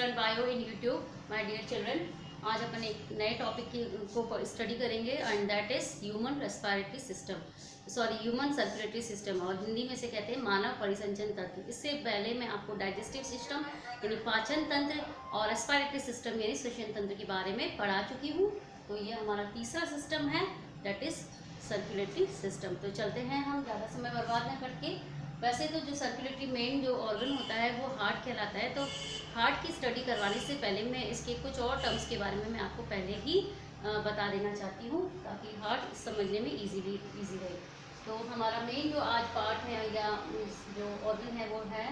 Learn bio in YouTube my dear children. आज अपन एक नए टॉपिक को स्टडी करेंगे and that is human respiratory system, human circulatory system, और हिंदी में से कहते हैं मानव परिसंचन तंत्र। इससे पहले मैं आपको डाइजेस्टिव सिस्टम यानी पाचन तंत्र और रेस्पिरेटरी सिस्टम यानी श्वसन तंत्र के बारे में पढ़ा चुकी हूँ। तो ये हमारा तीसरा सिस्टम है, दैट इज सर्कुलेटरी सिस्टम। तो चलते हैं हम ज़्यादा समय बर्बाद न करके। वैसे तो जो सर्कुलेटरी मेन जो ऑर्गन होता है वो हार्ट कहलाता है। तो हार्ट की स्टडी करवाने से पहले मैं इसके कुछ और टर्म्स के बारे में मैं आपको पहले ही बता देना चाहती हूँ ताकि हार्ट समझने में इजी रहे। तो हमारा मेन जो आज पार्ट है या जो ऑर्गन है वो है,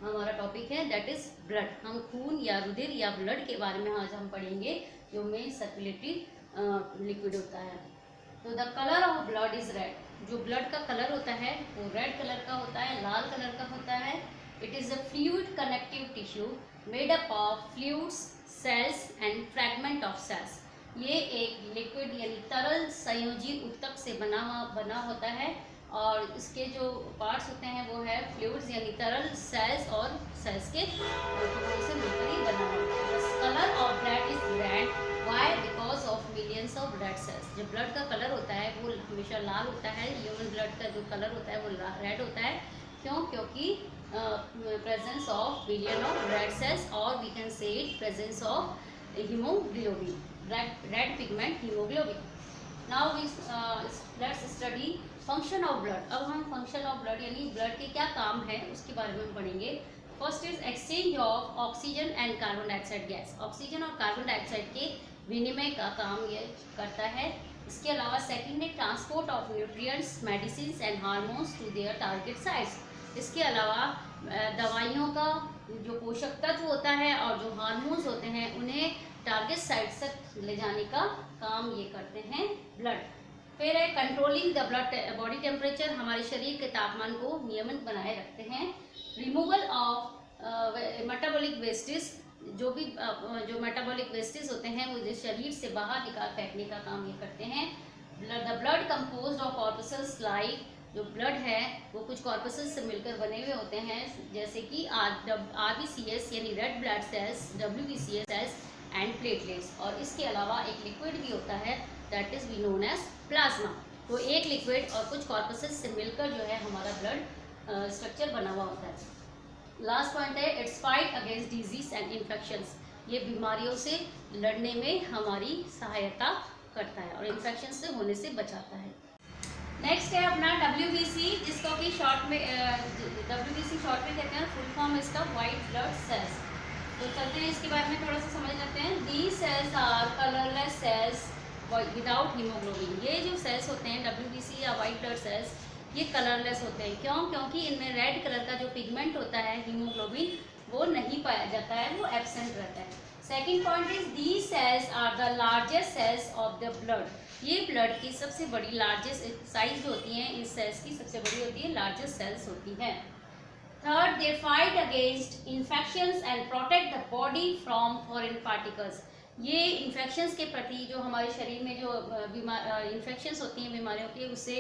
हमारा टॉपिक है दैट इज़ ब्लड। हम खून या रुधिर या ब्लड के बारे में आज हम पढ़ेंगे, जो मेन सर्कुलेटरी लिक्विड होता है। तो the colour of blood is red. जो ब्लड का कलर होता है वो रेड कलर का होता है, लाल कलर का होता है। It is a fluid connective tissue made up of fluids, cells and fragment of cells. ये एक लिक्विड यानी तरल संयोजी ऊतक से बना होता है, और इसके जो पार्ट्स होते हैं वो है फ्लूइड्स यानी तरल, सेल्स और सेल्स के टुकड़ों से मिलकर ही बना होता है। The colour of blood is red, why? Because of millions of blood cells. जो ब्लड का कलर होता है वो हमेशा लाल होता है, ह्यूमन ब्लड का जो कलर होता है वो रेड होता है। क्यों? क्योंकि presence of billion of blood cells, और we can say it presence of haemoglobin, red pigment haemoglobin. Now let's study function of blood. अब हम फंक्शन ऑफ ब्लड यानी ब्लड के क्या काम है उसके बारे में पढ़ेंगे। First is exchange of oxygen and carbon dioxide gas. Oxygen और कार्बन डाइऑक्साइड के विनिमय का काम ये करता है। इसके अलावा सेकेंड है transport of nutrients, medicine and hormones to their target sites. इसके अलावा दवाइयों का जो पोषक तत्व होता है और जो हार्मोन्स होते हैं उन्हें टारगेट साइट्स तक ले जाने का काम ये करते हैं ब्लड। फिर है controlling the blood body temperature. हमारे शरीर के तापमान को नियमित बनाए रखते हैं। Removal of metabolic wastage. जो मेटाबॉलिक वेस्टेज होते हैं वो शरीर से बाहर निकाल फेंकने का काम ये करते हैं। The blood composed of corpuscles like, जो ब्लड है वो कुछ कॉर्पसल्स से मिलकर बने हुए होते हैं, जैसे कि RBCS यानी red blood cells, WBCS cells and platelets. और इसके अलावा एक लिक्विड भी होता है that is we known as plasma. तो एक लिक्विड और कुछ कॉर्पसल्स से मिलकर जो है हमारा ब्लड स्ट्रक्चर बना हुआ होता है। लास्ट पॉइंट है it's fight against disease and infections. ये बीमारियों से लड़ने में हमारी सहायता करता है और इन्फेक्शन से होने से बचाता है। नेक्स्ट है अपना WBC, जिसको कि शॉर्ट में WBC शॉर्ट में कहते हैं, फुल फॉर्म इसका वाइट ब्लड सेल्स। तो चलते हैं इसके बारे में थोड़ा सा समझ लेते हैं। These cells are colourless cells without haemoglobin. ये जो सेल्स होते हैं WBC या वाइट ब्लड सेल्स, ये कलरलेस होते हैं। क्यों? क्योंकि इनमें रेड कलर का जो पिगमेंट होता है हीमोग्लोबिन वो नहीं पाया जाता है, वो एब्सेंट रहता है। Second point is these cells are the largest cells of the blood. ये ब्लड की सबसे बड़ी लार्जेस्ट साइज जो होती है इस सेल्स की सबसे बड़ी होती है, लार्जेस्ट सेल्स होती है। Third, they fight against infections and protect the body from foreign particles. ये इन्फेक्शंस के प्रति जो हमारे शरीर में जो इन्फेक्शंस होती हैं बीमारियों के, उससे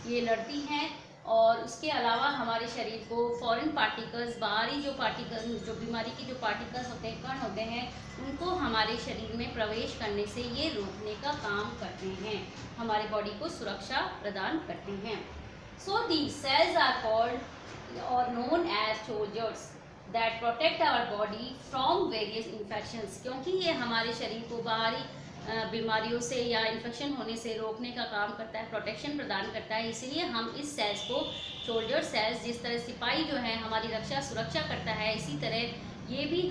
ये लड़ती हैं। और उसके अलावा हमारे शरीर को फॉरेन पार्टिकल्स, बाहरी जो पार्टिकल्स, जो बीमारी की जो पार्टिकल्स होते हैं, कण होते हैं, उनको हमारे शरीर में प्रवेश करने से ये रोकने का काम करते हैं, हमारे बॉडी को सुरक्षा प्रदान करते हैं। So the cells are called और known as soldiers that protect our body from various infections. क्योंकि ये हमारे शरीर को बाहरी बीमारियों से या इन्फेक्शन होने से रोकने का काम करता है, प्रोटेक्शन प्रदान करता है, इसलिए हम इस सेल्स को सोल्जर सेल्स, जिस तरह सिपाही जो है हमारी रक्षा सुरक्षा करता है, इसी तरह ये भी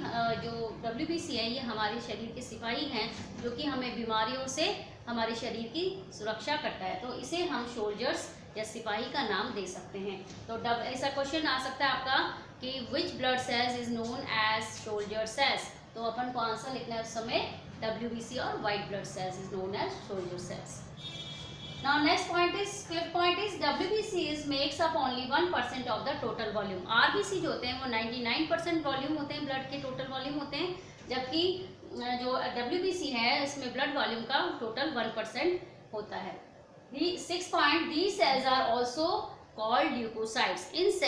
जो WBC है ये हमारे शरीर के सिपाही हैं जो कि हमें बीमारियों से हमारे शरीर की सुरक्षा करता है। तो इसे हम सोल्जर्स या सिपाही का नाम दे सकते हैं। तो ऐसा क्वेश्चन आ सकता है आपका कि which blood cells is known as soldier cells. तो अपन को आंसर लिखना है उस समय WBC और white blood cells is known as soldier cells. Now next point is, fifth point is WBC is makes up only 1% of the total volume. RBC जो होते हैं वो 99% वॉल्यूम होते हैं, ब्लड के टोटल वॉल्यूम होते हैं, जबकि जो WBC है इसमें ब्लड वॉल्यूम का टोटल 1% होता है। Six point, the cells are also called leucocytes. इस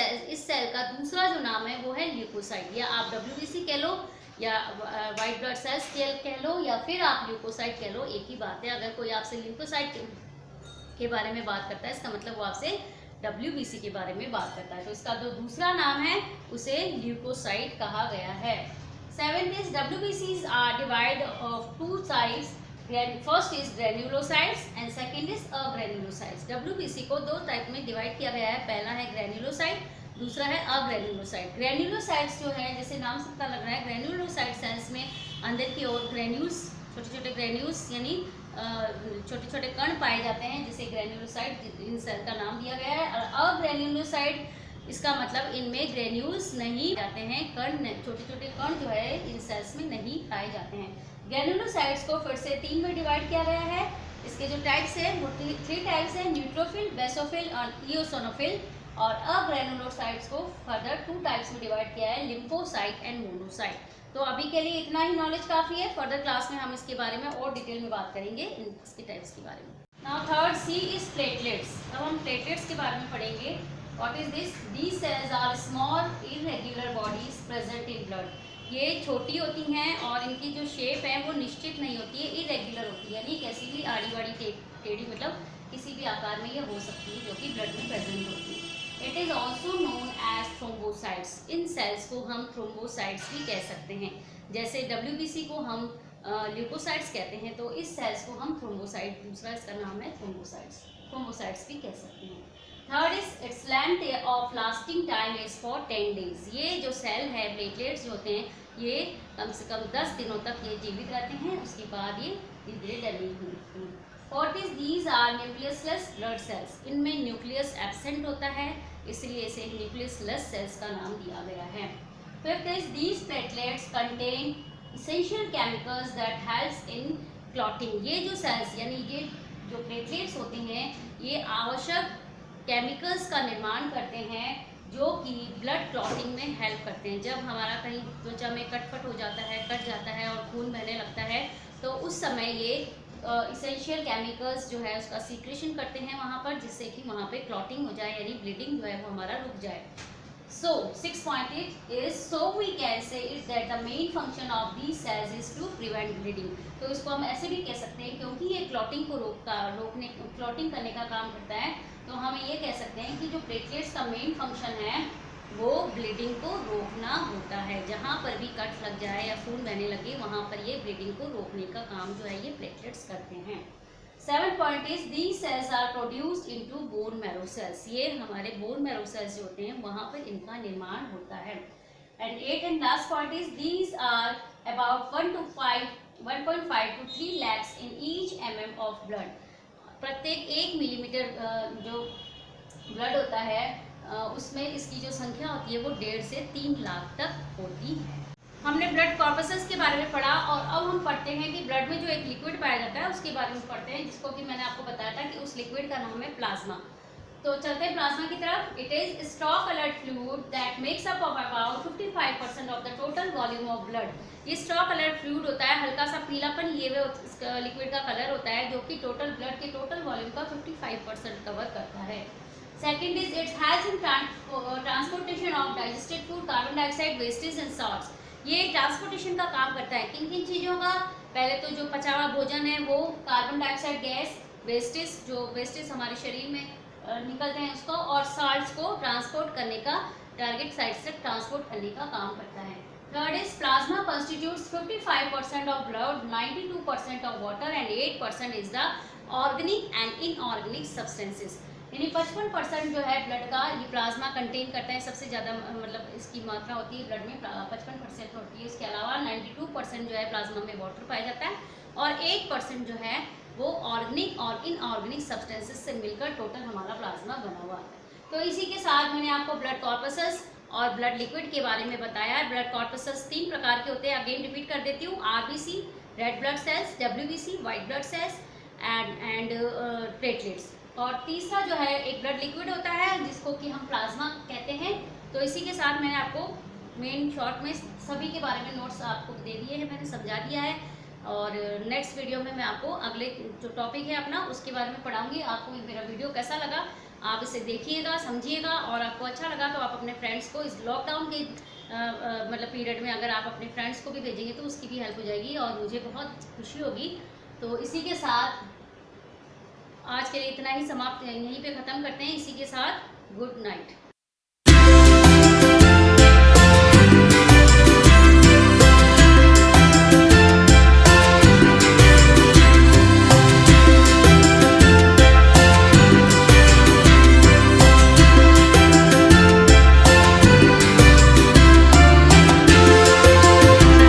सेल का दूसरा जो नाम है वो है ल्यूकोसाइट, या आप WBC कह लो या वाइट ब्लड सेल्स कह लो या फिर आप ल्यूकोसाइट कह लो, एक ही बात है। अगर कोई आपसे ल्यूकोसाइट के बारे में बात करता है इसका मतलब वो आपसे WBC के बारे में बात करता है। तो इसका जो दूसरा नाम है उसे ल्यूकोसाइट कहा गया है। 7th is WBCs are divided of two types. First is granulocytes and second is agranulocytes. WBC को दो टाइप में डिवाइड किया गया है, पहला है ग्रेन्युलोसाइट, दूसरा है अग्रेन्युलोसाइट। ग्रेन्युलोसाइट्स जो है, जैसे नाम से पता लग रहा है, ग्रेन्युलोसाइट सेल्स में अंदर की ओर ग्रेन्यूल्स, छोटे छोटे ग्रेन्यूल्स यानी छोटे छोटे कण पाए जाते हैं, जिसे ग्रेन्युलोसाइट इन सेल का नाम दिया गया है। और अग्रेन्युलोसाइट इसका मतलब इनमें ग्रेन्यूल्स नहीं जाते हैं, कण, छोटे छोटे कण जो है इन सेल्स में नहीं पाए जाते हैं। ग्रेन्युलोसाइट्स को फिर से 3 में डिवाइड किया गया है। इसके जो टाइप्स है वो 3 टाइप्स है, न्यूट्रोफिल, बेसोफिल और इओसोनोफिल। और अग्रेन्युलोसाइट्स को फर्दर 2 टाइप्स में डिवाइड किया है, लिम्फोसाइट एंड मोनोसाइट। तो अभी के लिए इतना ही नॉलेज काफ़ी है, फर्दर क्लास में हम इसके बारे में और डिटेल में बात करेंगे इसके टाइप्स के बारे में। Now third C is platelets. अब हम प्लेटलेट्स के बारे में पढ़ेंगे। What is this? These cells are small irregular bodies present in blood. ये छोटी होती हैं और इनकी जो शेप है वो निश्चित नहीं होती है, इरेगुलर होती है, यानी कैसी भी आड़ी बाड़ी टेढ़ी, मतलब किसी भी आकार में ये हो सकती है जो कि ब्लड में प्रेजेंट होती है। It is also known as thrombocytes. इन सेल्स को हम थ्रोम्बोसाइट्स भी कह सकते हैं। जैसे WBC को हम ल्यूकोसाइट्स कहते हैं, तो इस सेल्स को हम थ्रोम्बोसाइट, दूसरा इसका नाम है थ्रोम्बोसाइट्स भी कह सकते हैं। Third is its length of lasting time is for 10 days. ये जो सेल है, प्लेटलेट्स जो होते हैं, ये कम से कम 10 दिनों तक ये जीवित रहते हैं, उसके बाद ये धीरे धीरे डैमेज होते हैं। Fourth is these are nucleusless blood cells. इनमें न्यूक्लियस एब्सेंट होता है, इसलिए इसे न्यूक्लियसलेस सेल्स का नाम दिया गया है। Fifth is these platelets contain essential chemicals that helps in clotting. ये जो सेल्स यानी ये जो प्लेटलेट्स होती हैं, ये आवश्यक केमिकल्स का निर्माण करते हैं जो कि ब्लड क्लॉटिंग में हेल्प करते हैं। जब हमारा कहीं त्वचा में कटफट हो जाता है, कट जाता है और खून बहने लगता है, तो उस समय ये इसेंशियल केमिकल्स जो है उसका सीक्रेशन करते हैं वहाँ पर, जिससे कि वहाँ पे क्लॉटिंग हो जाए, यानी ब्लीडिंग जो है वो हमारा रुक जाए। So 6.8 is, so we can say is that the main function of these cells is to prevent bleeding। तो इसको हम ऐसे भी कह सकते हैं, क्योंकि ये क्लॉटिंग को क्लॉटिंग करने का काम करता है, तो हम ये कह सकते हैं कि जो प्लेटलेट्स का मेन फंक्शन है वो ब्लीडिंग को रोकना होता है। जहाँ पर भी कट लग जाए या खून बहने लगे, वहाँ पर ये ब्लीडिंग को रोकने का काम जो है ये प्लेटलेट्स करते हैं। 7th point is these cells are produced into bone marrow cells। ये हमारे bone marrow cells जो होते हैं वहाँ पर इनका निर्माण होता है। And 8th and last point is these are about 1.5 to 3 lakhs in each mm of blood। प्रत्येक 1 मिलीमीटर जो ब्लड होता है उसमें इसकी जो संख्या होती है वो 1.5 से 3 लाख तक होती है। हमने ब्लड कॉर्पसेस के बारे में पढ़ा और अब हम पढ़ते हैं कि ब्लड में जो एक लिक्विड पाया जाता है उसके बारे में पढ़ते हैं, जिसको कि मैंने आपको बताया था कि उस लिक्विड का नाम है प्लाज्मा। तो चलते हैं प्लाज्मा की तरफ। It is straw coloured fluid that makes up of about 55% of the total volume of blood. ये स्ट्रॉ कलर्ड फ्लूइड होता है, हल्का सा पीलापन ये लिक्विड का कलर होता है, जो कि टोटल ब्लड के टोटल वॉल्यूम का 55% कवर करता है। Second is it's helps in transportation of digested food, carbon dioxide, wastage and salts. ये ट्रांसपोर्टेशन का काम करता है किन किन चीज़ों का? पहले तो जो पचा हुआ भोजन है वो, कार्बन डाइऑक्साइड गैस, वेस्टेज, जो वेस्टेज हमारे शरीर में निकलते हैं उसको, और साल्ट्स को ट्रांसपोर्ट करने का, टारगेट साइट से ट्रांसपोर्ट करने का काम करता है। Third is plasma constitutes 55% of blood, 92% of water and 8% is the organic and inorganic substances. यानी 55% जो है ब्लड का ये प्लाज्मा कंटेन करता है, सबसे ज़्यादा मतलब इसकी मात्रा होती है ब्लड में 55% होती है। इसके अलावा 92% जो है प्लाज्मा में वाटर पाया जाता है और 8% जो है वो ऑर्गेनिक और इनऑर्गेनिक सब्सटेंसेस से मिलकर टोटल हमारा प्लाज्मा बना हुआ है। तो इसी के साथ मैंने आपको ब्लड कॉर्पसेस और ब्लड लिक्विड के बारे में बताया है। ब्लड कॉर्पसेस 3 प्रकार के होते हैं, अगेन रिपीट कर देती हूँ। RBC red blood sales, WBC white blood sales and platelets. और तीसरा जो है एक ब्लड लिक्विड होता है जिसको कि हम प्लाज्मा कहते हैं। तो इसी के साथ मैंने आपको मेन शॉर्ट में सभी के बारे में नोट्स आपको दे दिए हैं, मैंने समझा दिया है। और नेक्स्ट वीडियो में मैं आपको अगले जो टॉपिक है अपना उसके बारे में पढ़ाऊंगी। आपको मेरा वीडियो कैसा लगा आप इसे देखिएगा, समझिएगा, और आपको अच्छा लगा तो आप अपने फ्रेंड्स को इस लॉकडाउन के मतलब पीरियड में अगर आप अपने फ्रेंड्स को भी भेजेंगे तो उसकी भी हेल्प हो जाएगी और मुझे बहुत खुशी होगी। तो इसी के साथ आज के लिए इतना ही समाप्त, यहीं पे ख़त्म करते हैं। इसी के साथ गुड नाइट।